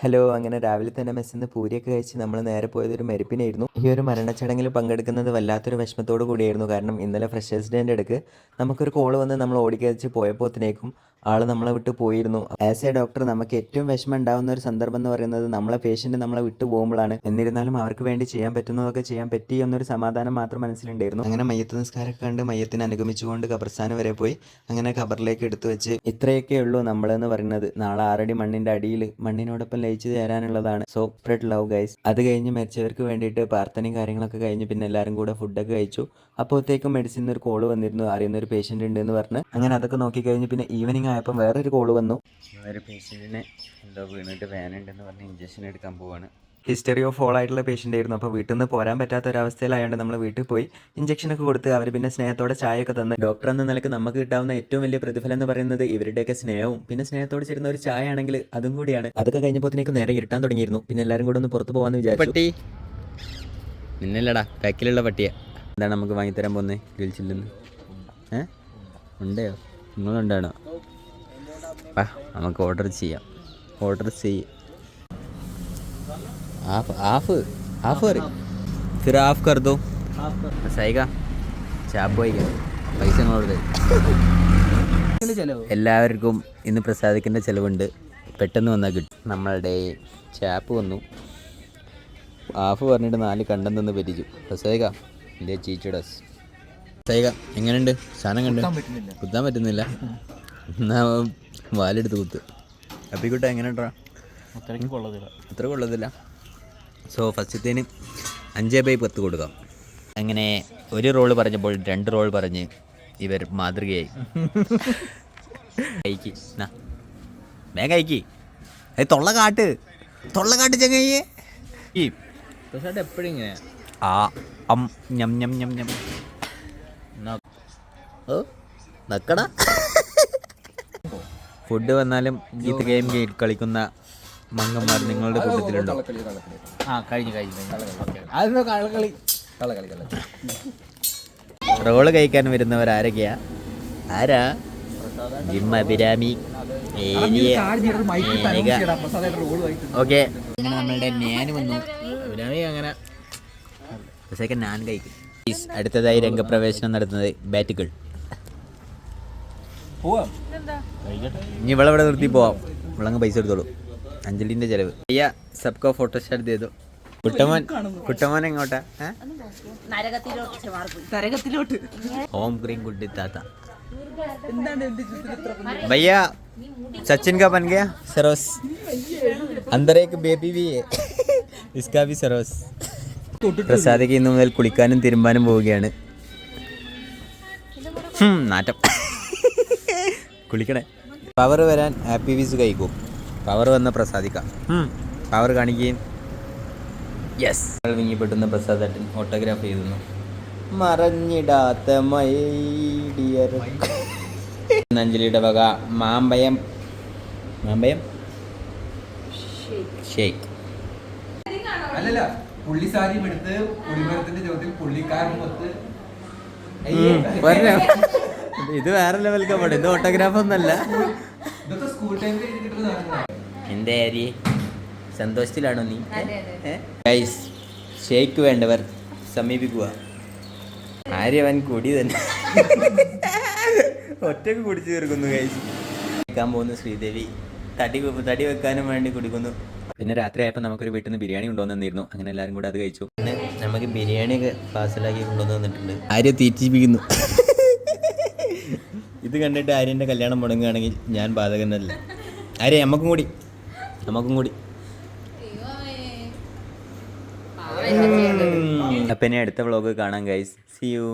Hello. അങ്ങനെ രാവിലെ തന്നെ മെസ്സിന്ന് പൂരിയൊക്കെ കഴിച്ച് നമ്മൾ നേരെ പോയത് ഒരു മരിപ്പിനായിരുന്നു. ഈ ഒരു മരണച്ചടങ്ങിൽ പങ്കെടുക്കുന്നത് വല്ലാത്തൊരു വിഷമത്തോടു കൂടിയായിരുന്നു. കാരണം ഇന്നലെ ഫ്രഷേഴ്സ് ഡേൻ്റെ ഇടയ്ക്ക് നമുക്കൊരു കോൾ വന്ന് നമ്മൾ ഓടിക്കഴിച്ച് പോയപ്പോഴത്തേക്കും ആൾ നമ്മളെ വിട്ട് പോയിരുന്നു. ആസ് എ ഡോക്ടർ നമുക്ക് ഏറ്റവും വിഷമം ഉണ്ടാകുന്ന ഒരു സന്ദർഭം എന്ന് പറയുന്നത് നമ്മളെ പേഷ്യൻ്റ് നമ്മളെ വിട്ടു പോകുമ്പോഴാണ്. എന്നിരുന്നാലും അവർക്ക് വേണ്ടി ചെയ്യാൻ പറ്റുന്നതൊക്കെ ചെയ്യാൻ പറ്റി എന്നൊരു സമാധാനം മാത്രം മനസ്സിലുണ്ടായിരുന്നു. അങ്ങനെ മയ്യത്ത് നിസ്കാരമൊക്കെ കണ്ട് മയ്യത്തിനെ അനുഗമിച്ചുകൊണ്ട് ഖബർസ്ഥാനം വരെ പോയി അങ്ങനെ ഖബറിലേക്ക് എടുത്തു വെച്ച് ഇത്രയൊക്കെ ഉള്ളൂ നമ്മളെന്ന് പറയുന്നത്. നാളെ 6 അടി മണ്ണിൻ്റെ അടിയിൽ മണ്ണിനോടൊപ്പം ലയിച്ചു ചേരാനുള്ളതാണ്. So spread love guys. അത് കഴിഞ്ഞ് മരിച്ചവർക്ക് വേണ്ടിയിട്ട് പ്രാർത്ഥനയും കാര്യങ്ങളൊക്കെ കഴിഞ്ഞ് പിന്നെ എല്ലാവരും കൂടെ ഫുഡൊക്കെ കഴിച്ചു. അപ്പോഴത്തേക്കും മെഡിസിൻ ഒരു കോള് വന്നിരുന്നു, അറിയുന്നൊരു പേഷ്യൻ്റ് ഉണ്ട് എന്ന് പറഞ്ഞ്. അങ്ങനെ അതൊക്കെ നോക്കിക്കഴിഞ്ഞ് പിന്നെ ഈവനിങ് ആയപ്പോൾ വേറൊരു കോള് വന്നു. ഒരു പേഷ്യൻറ്റിന് എന്തോ വീണിട്ട് വേനുണ്ടെന്ന് പറഞ്ഞ് ഇഞ്ചക്ഷൻ എടുക്കാൻ പോവാണ്. ഹിസ്റ്ററി ഓഫ് ഓൾ ആയിട്ടുള്ള പേഷ്യൻ്റ് ആയിരുന്നു. അപ്പോൾ വീട്ടിൽ നിന്ന് പോരാൻ പറ്റാത്ത ഒരവസ്ഥയിലായതുകൊണ്ട് നമ്മൾ വീട്ടിൽ പോയി ഇഞ്ചക്ഷനൊക്കെ കൊടുത്ത് അവർ പിന്നെ സ്നേഹത്തോടെ ചായയൊക്കെ തന്ന്. ഡോക്ടർ എന്ന നിലയ്ക്ക് നമുക്ക് കിട്ടാവുന്ന ഏറ്റവും വലിയ പ്രതിഫലം എന്ന് പറയുന്നത് ഇവരുടെയൊക്കെ സ്നേഹവും പിന്നെ സ്നേഹത്തോട് ചേരുന്ന ഒരു ചായ ആണെങ്കിൽ അതും കൂടിയാണ്. അതൊക്കെ കഴിഞ്ഞപ്പോഴത്തേക്കും നേരെ ഇരുട്ടാൻ തുടങ്ങിയിരുന്നു. പിന്നെ എല്ലാവരും കൂടെ ഒന്ന് പുറത്ത് പോകാമെന്ന് വിചാരിച്ചു. പട്ടി നിന്നല്ലടാ പാക്കിലുള്ള പട്ടിയെ എന്താണ് നമുക്ക് വാങ്ങിത്തരാൻ പോകുന്നത്? ഗ്രിൽ ചില്ലെന്ന് ഉണ്ടോ? നിങ്ങളുണ്ടാണോ? നമുക്ക് ഓർഡർ ചെയ്യാം. ഓർഡർ ചെയ്യ്. हाफ फिर हाफ कर दो. സൈക ചാപ്പ് വയ്ക്കാം. പൈസ കൊടുത്ത് എല്ലാവർക്കും ഇന്ന് പ്രസാദിക്കേണ്ട ചിലവുണ്ട്. പെട്ടെന്ന് വന്നാൽ കിട്ടും. നമ്മളുടെ ചാപ്പ് വന്നു. ഹാഫ് പറഞ്ഞിട്ട് 4 കണ്ടം തന്ന് പറ്റിച്ചു. സൈക എൻ്റെ ചീച്ചുടസ്. സൈക എങ്ങനെയുണ്ട്? സാധനം കണ്ട് കുത്താൻ പറ്റുന്നില്ല. എന്നാ വാലെടുത്ത് കുത്ത്. അപ്പിക്കുട്ട എങ്ങനെയുണ്ടാ? അത്ര കൊള്ളത്തില്ല. സോ ഫസ്റ്റത്തേന് 5/10 കൊടുക്കാം. അങ്ങനെ ഒരു റോള് പറഞ്ഞപ്പോൾ 2 റോൾ പറഞ്ഞ് ഇവർ മാതൃകയായി. കഴിക്ക് വേഗം കഴിക്ക്. അത് തൊള്ള കാട്ട് ചങ്ങയ്യേ. എപ്പോഴും ഇങ്ങനെ നക്കടാ. ഫുഡ് വന്നാലും ഇത് ഗെയിം കളിക്കുന്ന മങ്ങന്മാർ നിങ്ങളുടെ കൂട്ടത്തിലുണ്ടോ? റോള് കഴിക്കാൻ വരുന്നവർ ആരൊക്കെയാ? ആരാ? ജിം അഭിരാമി. ഓക്കെ, അങ്ങനെ നമ്മളുടെ ഞാൻ വന്നു. അഭിരാമി അങ്ങനെ ഞാൻ കഴിക്കും. അടുത്തതായി രംഗപ്രവേശനം നടത്തുന്നത് ബാറ്റുകൾ. ഇനി ഇവിടെ നിർത്തി പോവാം. ഇവളങ്ങ് പൈസ എടുത്തോളൂ. അഞ്ജലിന്റെ ചെലവ്. അയ്യ സബ്കോ ഫോട്ടോസ്റ്റാറ്റ് ചെയ്തോ. കുട്ടമോൻ എങ്ങോട്ടാ? ഹോം ഗ്രീൻ ഗുഡ് താത്ത. ഭയ്യ സച്ചിൻ का बन गया सरोस. अंदर एक बेबी भी है, इसका भी सरोस. പ്രസാദിക്ക് ഇന്നു മുതൽ കുളിക്കാനും തിരുമ്പാനും പോവുകയാണ്. നാറ്റം. കുളിക്കണേ. പവർ വരാൻ ഹാപ്പി വീസ് കഴിക്കും. പവർ വന്ന പ്രസാദിക്കാം. പവർ കാണിക്കുകയും യെസ് വിങ്ങിപ്പെട്ടുന്ന പ്രസാദേട്ടൻ ഓട്ടോഗ്രാഫ് ചെയ്തു. മറഞ്ഞിടാത്ത മൈ ഡിയർ. അഞ്ജലിയുടെ വക മാമ്പയം ഷേക്ക്. അല്ലല്ല, പുള്ളി സാരി എടുത്ത് പുള്ളിമരത്തിന്റെ ചോദ്യത്തിൽ പുള്ളിക്കാരൻ മൊത്ത്. ഇത് വേറെ ലെവൽ കമ്പടി. ഇത് ഓട്ടോഗ്രാഫ് ഒന്നല്ല. എന്റെ ആര്യ സന്തോഷത്തിലാണോ നീ? ഗൈസ് ഷേക്ക് വേണ്ടവർ സമീപിക്കുക. ആര്യവൻ കൂടി തന്നെ ഒറ്റക്ക് കുടിച്ചു തീർക്കുന്നു. ഗൈസ് കഴിക്കാൻ പോകുന്ന ശ്രീദേവി തടി വെക്കാനും വേണ്ടി കുടിക്കുന്നു. പിന്നെ രാത്രി ആയപ്പോൾ നമുക്കൊരു വീട്ടിൽ നിന്ന് ബിരിയാണി കൊണ്ടുവന്നിരുന്നു. അങ്ങനെ എല്ലാവരും കൂടെ അത് കഴിച്ചു. പിന്നെ നമുക്ക് ബിരിയാണിയൊക്കെ പാഴ്സലാക്കി കൊണ്ടുവന്ന് തന്നിട്ടുണ്ട്. ആര്യ തീറ്റിപ്പിക്കുന്നു. ഇത് കണ്ടിട്ട് ആര്യൻ്റെ കല്യാണം മുടങ്ങുകയാണെങ്കിൽ ഞാൻ ബാധകനല്ല. ആര്യ നമുക്കും കൂടി. അപ്പം ഇനി അടുത്ത വ്ളോഗ് കാണാം ഗൈസ്. See you.